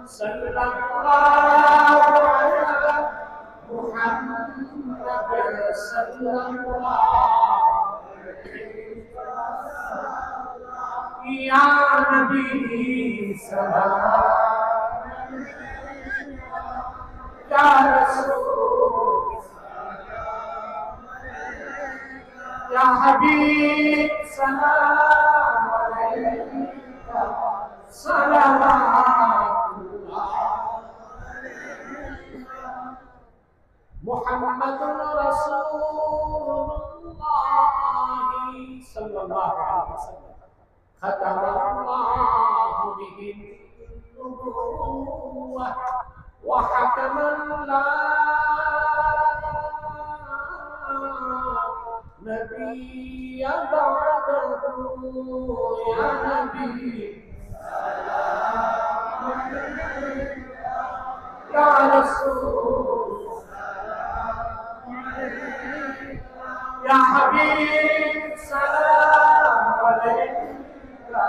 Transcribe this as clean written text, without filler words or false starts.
सल्लल्लाहु अलैहि मुहम्मद सल्लल्लाहु या नबी सलाम या रसूल या हबीब सलाम अलैका सलावतुल्लाह मुहम्मदुर रसूलुल्लाह सल्लल्लाहु अलैहि वसल्लम खतमल्लाहु बिही नबुव्वह व हकमन ला नबी बअदहु या नबी या रसूल या हबीब सलाम अलैका